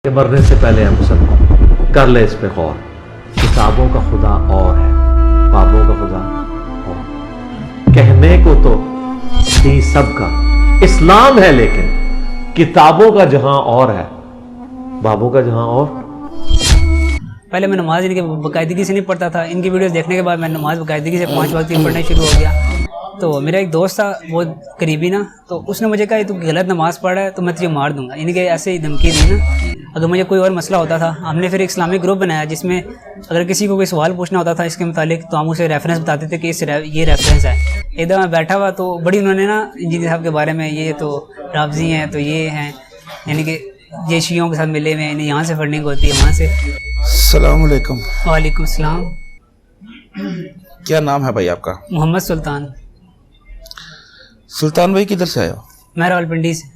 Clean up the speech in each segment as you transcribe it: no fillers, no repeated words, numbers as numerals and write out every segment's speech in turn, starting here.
کہ مرنے سے پہلے ہم مسلمان کر لے اس پہ غور. کتابوں کا خدا اور ہے, بابوں کا خدا اور. کہنے کو تو ہی سب کا اسلام ہے, لیکن کتابوں کا جہاں اور ہے, بابوں کا جہاں اور. پہلے میں نماز ان کے باقاعدگی سے نہیں پڑھتا تھا. ان کی ویڈیوز دیکھنے کے بعد میں نماز باقاعدگی سے 5 وقت کی پڑھنا شروع ہو گیا. تو میرا ایک دوست تھا بہت قریبی نا, تو اس نے مجھے کہا تو غلط نماز پڑھ رہا ہے تو میں تجھے مار دوں گا. یعنی کہ ایسے ہی دھمکی دی نا. اگر مجھے کوئی اور مسئلہ ہوتا تھا, ہم نے پھر ایک اسلامک گروپ بنایا جس میں اگر کسی کو کوئی سوال پوچھنا ہوتا تھا اس کے متعلق تو ہم اسے ریفرنس بتاتے تھے کہ یہ ریفرنس ہے. ایک دفعہ میں بیٹھا ہوا تو بڑی انہوں نے نا انجینئر صاحب کے بارے میں, یہ تو رافضی ہیں تو یہ ہیں, یعنی کہ یہ شیعوں کے ساتھ ملے ہوئے ہیں, یہاں سے فنڈنگ ہوتی ہے وہاں سے. السلام علیکم. وعلیکم السلام. کیا نام ہے بھائی آپ کا؟ محمد سلطان. سلطان بھائی کدھر سے آئے ہو؟ میں راولپنڈی سے.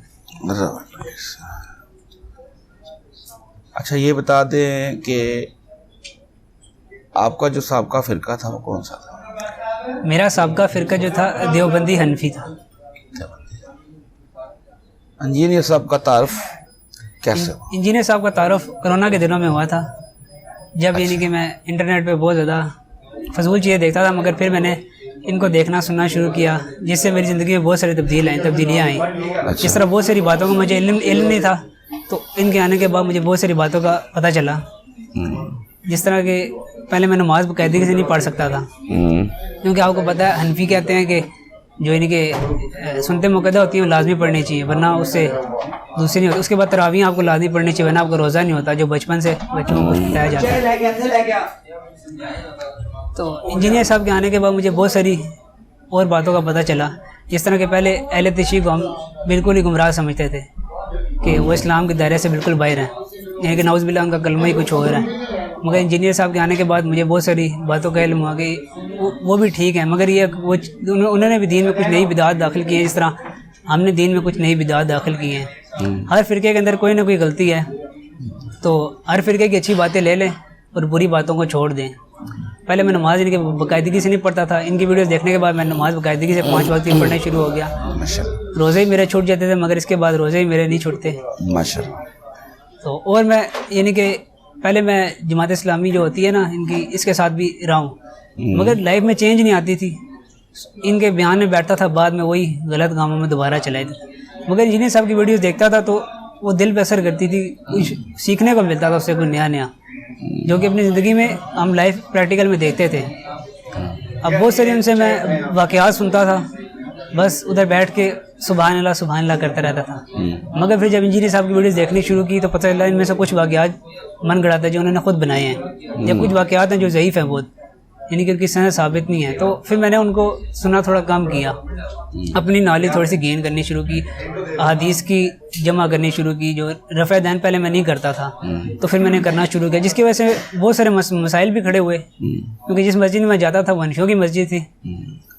اچھا یہ بتا دیں کہ آپ کا جو سابقہ فرقہ تھا وہ کون سا تھا؟ میرا سابقہ فرقہ جو تھا دیوبندی حنفی تھا. انجینئر صاحب کا تعارف کیسے ہوا؟ انجینئر صاحب کا تعارف کرونا کے دنوں میں ہوا تھا, جب یعنی کہ میں انٹرنیٹ پہ بہت زیادہ فضول چیزیں دیکھتا تھا, مگر پھر میں نے ان کو دیکھنا سننا شروع کیا جس سے میری زندگی میں بہت ساری تبدیلیاں آئیں. جس طرح بہت ساری باتوں کا مجھے علم نہیں تھا, تو ان کے آنے کے بعد مجھے بہت ساری باتوں کا پتہ چلا. جس طرح کہ پہلے میں نماز باقاعدگی سے نہیں پڑھ سکتا تھا, کیونکہ آپ کو پتہ ہے حنفی کہتے ہیں کہ جو یعنی کہ سنت مقدہ ہوتی ہیں وہ لازمی پڑھنی چاہیے ورنہ اس سے دوسری نہیں ہوتی. اس کے بعد تراویح آپ کو لازمی پڑھنی چاہیے ورنہ آپ کو روزہ نہیں ہوتا, جو بچپن سے بچوں کو بتایا جاتا ہے. تو انجینئر صاحب کے آنے کے بعد مجھے بہت ساری اور باتوں کا پتہ چلا. جس طرح کہ پہلے اہل تشیع کو ہم بالکل ہی گمراہ سمجھتے تھے کہ وہ اسلام کے دائرے سے بالکل باہر ہیں, یعنی کہ نعوذ باللہ ان کا کلمہ ہی کچھ اور ہے. مگر انجینئر صاحب کے آنے کے بعد مجھے بہت ساری باتوں کا علم ہوا کہ وہ بھی ٹھیک ہیں, مگر یہ انہوں نے بھی دین میں کچھ نئی بدعات داخل کی ہیں, جس طرح ہم نے دین میں کچھ نئی بدعات داخل کی ہیں. ہر فرقے کے اندر کوئی نہ کوئی غلطی ہے, تو ہر فرقے کی اچھی باتیں لے لیں اور بری باتوں کو چھوڑ دیں. پہلے میں نماز ان کے باقاعدگی سے نہیں پڑھتا تھا. ان کی ویڈیوز دیکھنے کے بعد میں نماز باقاعدگی سے 5 وقت کی پڑھنا شروع ہو گیا. روزے ہی میرے چھوٹ جاتے تھے, مگر اس کے بعد روزے ہی میرے نہیں چھوٹتے. تو اور میں یعنی کہ پہلے میں جماعت اسلامی جو ہوتی ہے نا ان کی, اس کے ساتھ بھی رہا ہوں, مگر لائف میں چینج نہیں آتی تھی. ان کے بیان میں بیٹھتا تھا, بعد میں وہی غلط کاموں میں دوبارہ چلائے تھے. مگر انجینئر صاحب کی ویڈیوز دیکھتا تھا تو وہ دل پہ اثر کرتی تھی, کچھ سیکھنے کو ملتا تھا اس سے کوئی نیا, جو کہ اپنی زندگی میں ہم لائف پریکٹیکل میں دیکھتے تھے. اب بہت ساری ان سے میں واقعات سنتا تھا, بس ادھر بیٹھ کے سبحان اللہ کرتا رہتا تھا. مگر پھر جب انجینئر صاحب کی ویڈیوز دیکھنی شروع کی تو پتہ چلا ان میں سے کچھ واقعات من گڑا تھا جو انہوں نے خود بنائے ہیں, یا کچھ واقعات ہیں جو ضعیف ہیں بہت, یعنی کہ ان کی سند ثابت نہیں ہے. تو پھر میں نے ان کو سنا, تھوڑا کام کیا, اپنی نالج تھوڑی سی گین کرنی شروع کی, احادیث کی جمع کرنی شروع کی. جو رفع دین پہلے میں نہیں کرتا تھا تو پھر میں نے کرنا شروع کیا, جس کی وجہ سے بہت سارے مسائل بھی کھڑے ہوئے, کیونکہ جس مسجد میں جاتا تھا وہ حنفیوں کی مسجد تھی.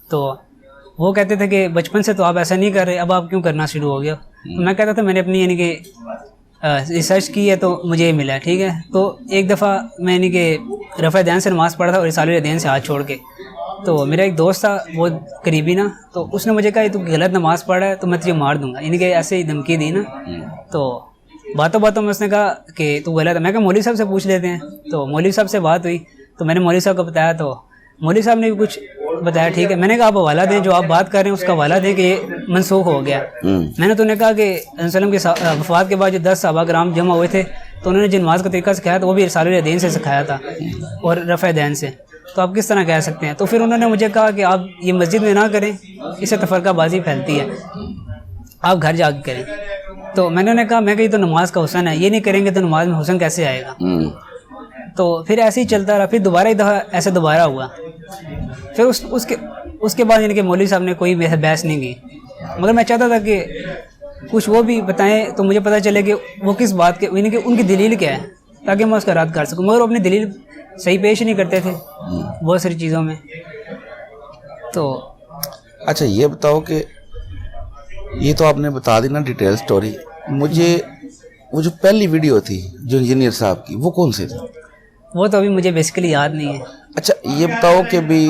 تو وہ کہتے تھے کہ بچپن سے تو آپ ایسا نہیں کر رہے, اب آپ کیوں کرنا شروع ہو گیا. تو میں کہتا تھا میں نے اپنی یعنی کہ ریسرچ کی ہے تو مجھے یہ ملا ہے, ٹھیک ہے. تو ایک دفعہ میں یعنی کہ رفع دین سے نماز پڑھا تھا اور رسالہ دین سے ہاتھ چھوڑ کے. تو میرا ایک دوست تھا بہت قریبی نا, تو اس نے مجھے کہا تو غلط نماز پڑھ رہا ہے تو میں تجھے مار دوں گا, یعنی کہ ایسے ہی دھمکی دی نا. تو باتوں میں اس نے کہا کہ تو غلط ہے. میں کہا مولوی صاحب سے پوچھ لیتے ہیں. تو مولوی صاحب سے بات ہوئی تو میں نے مولوی صاحب کو بتایا, تو مولوی صاحب نے بھی کچھ بتایا, ٹھیک ہے. میں نے کہا آپ حوالہ دیں, جو آپ بات کر رہے ہیں اس کا حوالہ دیں کہ یہ منسوخ ہو گیا. میں نے تو انہیں کہا کہ وسلم کے وفات کے بعد جو 10 صحابہ کرام جمع ہوئے تھے تو انہوں نے جن نماز کا طریقہ سکھایا تھا وہ بھی رسالہ دین سے سکھایا تھا اور رفع دین سے, تو آپ کس طرح کہہ سکتے ہیں. تو پھر انہوں نے مجھے کہا کہ آپ یہ مسجد میں نہ کریں, اس سے تفرقہ بازی پھیلتی ہے, آپ گھر جا کے کریں. تو میں نے انہیں کہا میں کہ یہ تو نماز کا حسن ہے, یہ نہیں کریں گے تو نماز میں حسن کیسے آئے گا. تو پھر ایسے ہی چلتا رہا. پھر دوبارہ ایک دفعہ ایسے دوبارہ ہوا. پھر اس کے بعد یعنی کہ مولوی صاحب نے کوئی بحث نہیں کی, مگر میں چاہتا تھا کہ کچھ وہ بھی بتائیں تو مجھے پتہ چلے کہ وہ کس بات کے, یعنی کہ ان کی دلیل کیا ہے, تاکہ میں اس کا رد کر سکوں. مگر وہ اپنی دلیل صحیح پیش نہیں کرتے تھے بہت ساری چیزوں میں. تو اچھا یہ بتاؤ کہ یہ تو آپ نے بتا دی نا ڈیٹیل سٹوری, مجھے وہ جو پہلی ویڈیو تھی جو انجینئر صاحب کی وہ کون سی تھی؟ وہ تو ابھی مجھے بیسیکلی یاد نہیں ہے. اچھا یہ بتاؤ کہ بھی